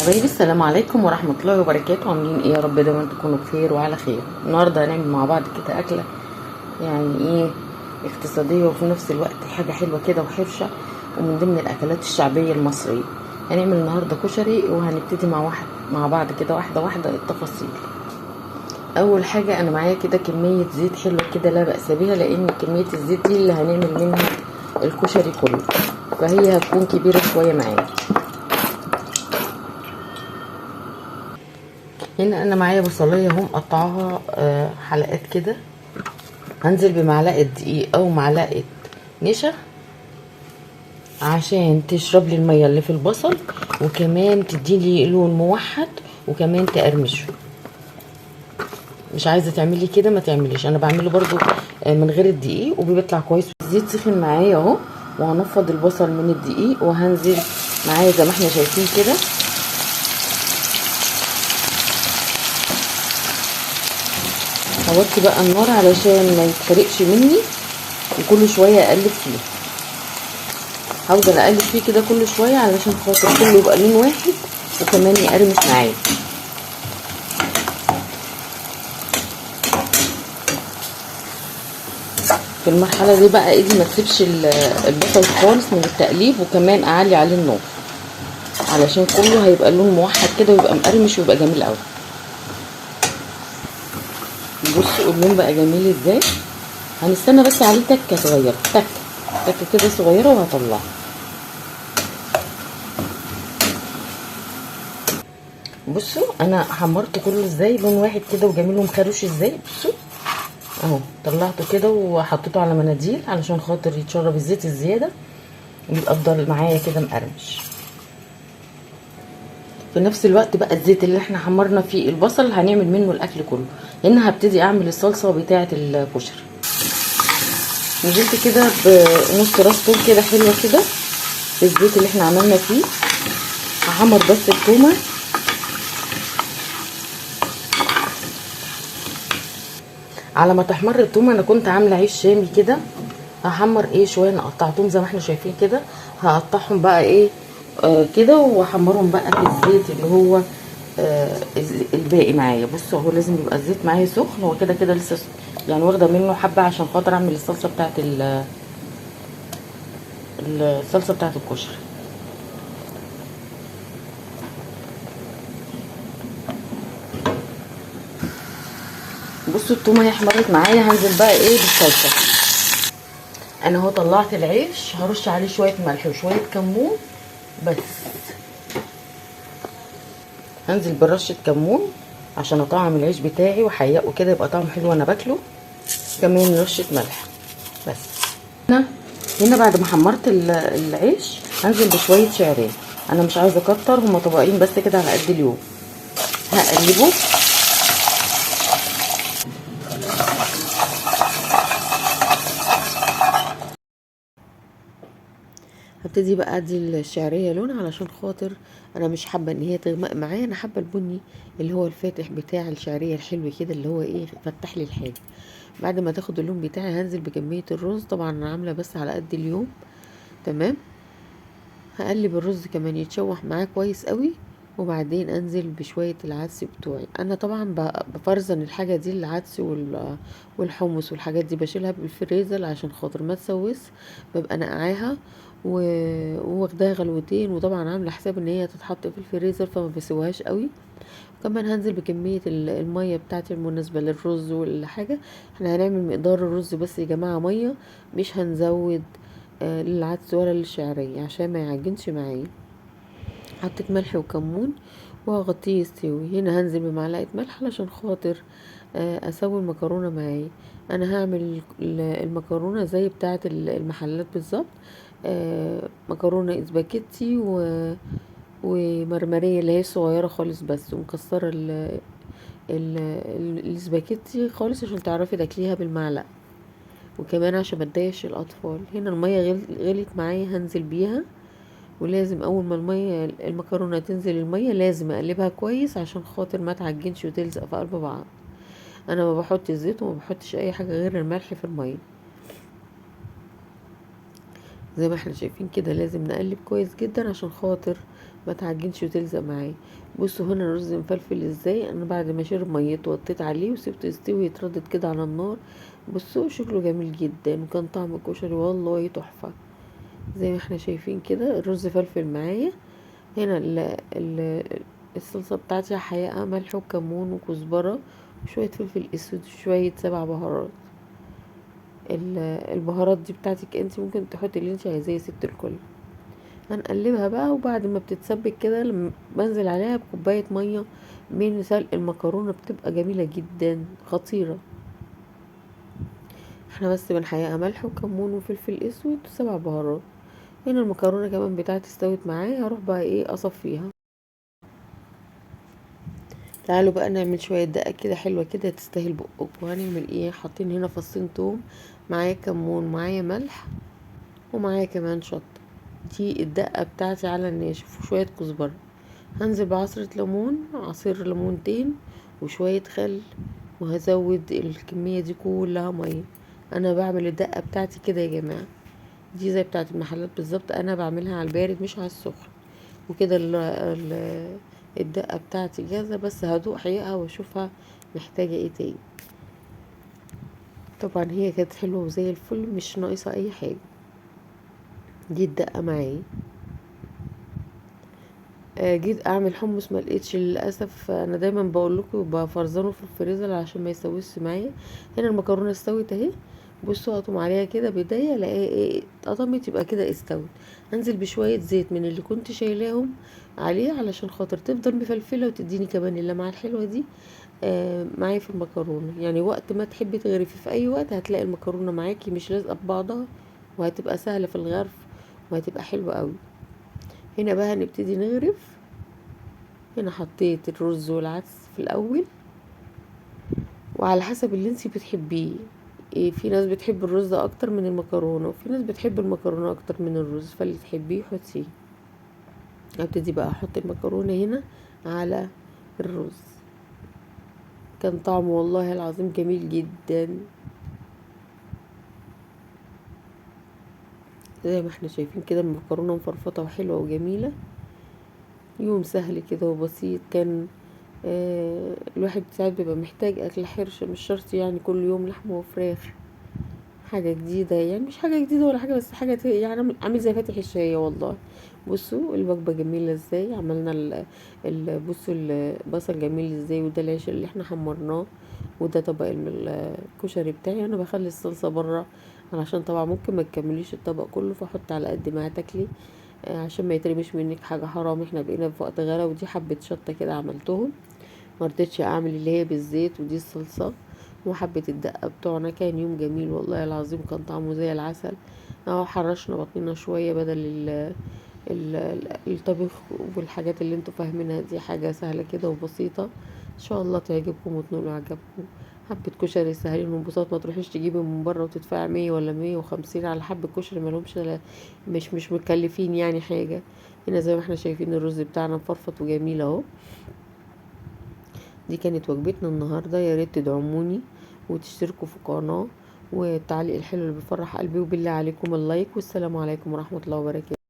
حبايبي السلام عليكم ورحمه الله وبركاته. عاملين ايه؟ يا رب دايما تكونوا بخير وعلى خير. النهارده هنعمل مع بعض كده اكله يعني ايه اقتصاديه وفي نفس الوقت حاجه حلوه كده وحرشه، ومن ضمن الاكلات الشعبيه المصريه. هنعمل النهارده كشري، وهنبتدي مع بعض كده واحده واحده التفاصيل. اول حاجه انا معايا كده كميه زيت حلوه كده لا باس بها، لان كميه الزيت دي اللي هنعمل منها الكشري كله، فهي هتكون كبيره شويه معايا. هنا انا معايا بصلايه اهو مقطعاها حلقات كده. هنزل بمعلقه دقيق او معلقه نشا عشان تشرب لي الميه اللي في البصل، وكمان تديلي لون موحد، وكمان تقرمشه. مش عايزه تعملي كده ما تعمليش، انا بعمله برضو من غير الدقيق وبيطلع كويس. الزيت سخن معايا اهو، وهنفض البصل من الدقيق، وهنزل معايا زي ما احنا شايفين كده. هوطي بقى النار علشان ما يتحرقش مني، وكل شويه اقلب فيه. هفضل اقلب فيه كده كل شويه علشان خاطر كله يبقى لون واحد، وكمان يقرمش معايا. في المرحله دي بقى ايدي ما تسيبش البصل خالص من التقليب، وكمان اعلي عليه النار علشان كله هيبقى لون موحد كده ويبقى مقرمش ويبقى جميل قوي. بصوا اللون بقى جميل ازاي. هنستنى بس عليه تكه صغيره، تكه كده صغيره وهطلعه. بصوا انا حمرت كله ازاي لون واحد كده وجميل ومخروش ازاي. بصوا اهو طلعته كده وحطيته على مناديل علشان خاطر يتشرب الزيت الزياده، ويبقى افضل معايا كده مقرمش. في نفس الوقت بقى الزيت اللي احنا حمرنا فيه البصل هنعمل منه الاكل كله. هنا هبتدي اعمل الصلصه بتاعه الكشري. نزلت كده بنص راس توم كده حلوه كده في الزيت اللي احنا عملنا فيه. هحمر بس التومه. على ما تحمر التومه انا كنت عامله عيش شامي كده. هحمر ايه شويه، انا قطعتهم زي ما احنا شايفين كده. هقطعهم بقى ايه كده، واحمرهم بقى في الزيت اللي هو الباقي معايا. بصوا اهو لازم يبقى الزيت معايا سخن، هو كده كده لسه يعني واخده منه حبه عشان خاطر اعمل الصلصه بتاعت الصلصه بتاعت الكشري. بصوا التومه هي احمرت معايا. هنزل بقى ايه بالصلصه. انا اهو طلعت العيش، هرش عليه شويه ملح وشويه كمون بس. هنزل برشه كمون عشان اطعم العيش بتاعي واحيقه كده يبقى طعمه حلو وانا باكله. كمان رشه ملح بس. هنا بعد ما حمرت العيش هنزل بشويه شعريه. انا مش عايزه اكتر، هما طبقين بس كده على قد اليوم. هقلبه. هبتدي بقى ادي الشعريه لون علشان خاطر انا مش حابه ان هي تغمق معايا. انا حابه البني اللي هو الفاتح بتاع الشعريه الحلو كده، اللي هو ايه فتح لي الحاجه. بعد ما تاخد اللون بتاعي هنزل بكميه الرز. طبعا انا عامله بس على قد اليوم. تمام. هقلب الرز كمان يتشوح معاه كويس قوي، وبعدين انزل بشويه العدس بتوعي. انا طبعا بفرزن الحاجه دي، العدس والحمص والحاجات دي بشيلها بالفريزر عشان خاطر ما تسوس. ببقى نقعاها وواخداها غلوتين، وطبعا عامله حساب ان هي تتحط في الفريزر فما بسويهاش قوي. كمان هنزل بكميه الميه بتاعتي المناسبه للرز والحاجه. احنا هنعمل مقدار الرز بس يا جماعه ميه، مش هنزود للعدس ولا للشعريه عشان ما يعجنش معايا. حطيت ملح وكمون وهغطيه يستوي. هنا هنزل بمعلقه ملح علشان خاطر اسوي المكرونه معايا. انا هعمل المكرونه زي بتاعه المحلات بالظبط. مكرونه اسباجيتي ومرمريه اللي هي صغيره خالص بس، ومكسره الاسباجيتي خالص عشان تعرفي تاكليها بالمعلقه، وكمان عشان ما تضايقش الاطفال. هنا الميه غليت معايا هنزل بيها. ولازم اول ما المكرونه تنزل الميه لازم اقلبها كويس عشان خاطر ما تعجنش وتلزق في قلب بعض. انا ما بحط زيت وما بحطش اي حاجه غير الملح في الميه. زي ما احنا شايفين كده لازم نقلب كويس جدا عشان خاطر ما تعجنش وتلزق معايا. بصوا هنا الرز مفلفل ازاي، انا بعد ما شرب ميته وطيت عليه وسبته يستوي يتردد كده على النار. بصوا شكله جميل جدا، وكان طعم الكشري والله تحفه. زي ما احنا شايفين كده الرز فلفل معايا. هنا ال الصلصه بتاعتي حقيقة ملح وكمون وكزبره وشويه فلفل اسود وشويه 7 بهارات. البهارات دي بتاعتك انت، ممكن تحطي اللي انت عايزاه يا ست الكل. هنقلبها بقى، وبعد ما بتتسبك كده لما بنزل عليها بكوباية مية من سلق المكرونة، بتبقى جميلة جدا خطيرة. احنا بس بنحيقها ملح وكمون وفلفل اسود و7 بهارات. هنا المكرونة كمان بتاعتي استوت معايا، هروح بقى ايه اصفيها. تعالوا بقى نعمل شوية دقة كده حلوة كده تستاهل بقكم. وهنعمل ايه، حاطين هنا فصين توم، معايا كمون، معايا ملح، ومعايا كمان شطة. دي الدقة بتاعتي على الناشف، وشوية كزبرة. هنزل بعصرة ليمون، عصير ليمونتين، وشوية خل. وهزود الكمية دي كلها مية. انا بعمل الدقة بتاعتي كده يا جماعة، دي زي بتاعت المحلات بالظبط، انا بعملها على البارد مش على السخن. وكده الدقة بتاعتي جاهزة، بس هدوق حقيقة واشوفها محتاجة ايه تاني. طبعا هي كانت حلوة وزي الفل، مش ناقصة اي حاجة. دي الدقة معايا. جيت اعمل حمص ما لقيتش للاسف. انا دايما بقول لكم بفرزنه في الفريزر عشان ما يسويش معايا. هنا المكرونه استوت اهي. بصوا اقطم عليها كده بايديا، الاقيها ايه اتقطمت، يبقى كده استوت. هنزل بشويه زيت من اللي كنت شايلاهم عليها علشان خاطر تفضل مفلفله وتديني كمان اللمعه الحلوه دي. معايا في المكرونه، يعني وقت ما تحبي تغرفي في اي وقت هتلاقي المكرونه معاكي مش لازقه في بعضها، وهتبقى سهله في الغرف، وهتبقى حلوه قوي. هنا بقى هنبتدي نغرف. هنا حطيت الرز والعدس في الاول، وعلى حسب اللي انتي بتحبيه. إيه، في ناس بتحب الرز اكتر من المكرونه، وفي ناس بتحب المكرونه اكتر من الرز، فاللي تحبيه حطيه. هبتدي بقى احط المكرونه هنا على الرز. كان طعمه والله العظيم جميل جدا. زي ما احنا شايفين كده المكرونه مفرفطه وحلوه وجميله. يوم سهل كده وبسيط كان. الواحد ساعات بيبقى محتاج اكل حرش، مش شرط يعني كل يوم لحمه وفراخ. حاجة جديدة يعني، مش حاجة جديدة ولا حاجة، بس حاجة يعني عامل زي فاتح الشاي والله. بصوا الوجبة جميلة ازاي، عملنا بصوا البصل جميل ازاي، وده العيش اللي احنا حمرناه، وده طبق الكشري بتاعي. انا بخلي الصلصة برا علشان طبعا ممكن ما تكمليش الطبق كله، فاحط على قد ما هتاكلي. عشان ما يترمش منك حاجة حرام، احنا بقينا في وقت غلا. ودي حبة شطة كده عملتهم، مرضتش اعمل اللي هي بالزيت، ودي الصلصة وحبة الدقة بتوعنا. كان يوم جميل والله العظيم، كان طعمه زي العسل. اهو حرشنا بطننا شوية بدل الطبيخ والحاجات اللي انتوا فاهمينها دي. حاجة سهلة كده وبسيطة، ان شاء الله تعجبكم وتنولوا عجبكم. حبة كشري سهلين وبساط، ما تروحيش تجيبي من بره وتدفعي 100 ولا 150 على حبة كشري، ملهمش مش مكلفين يعني حاجة. هنا زي ما احنا شايفين الرز بتاعنا مفرفط وجميل اهو. دي كانت وجبتنا النهاردة، يا ريت تدعموني وتشتركوا في القناة، والتعليق الحلو اللي بيفرح قلبي، وبالله عليكم اللايك. والسلام عليكم ورحمة الله وبركاته.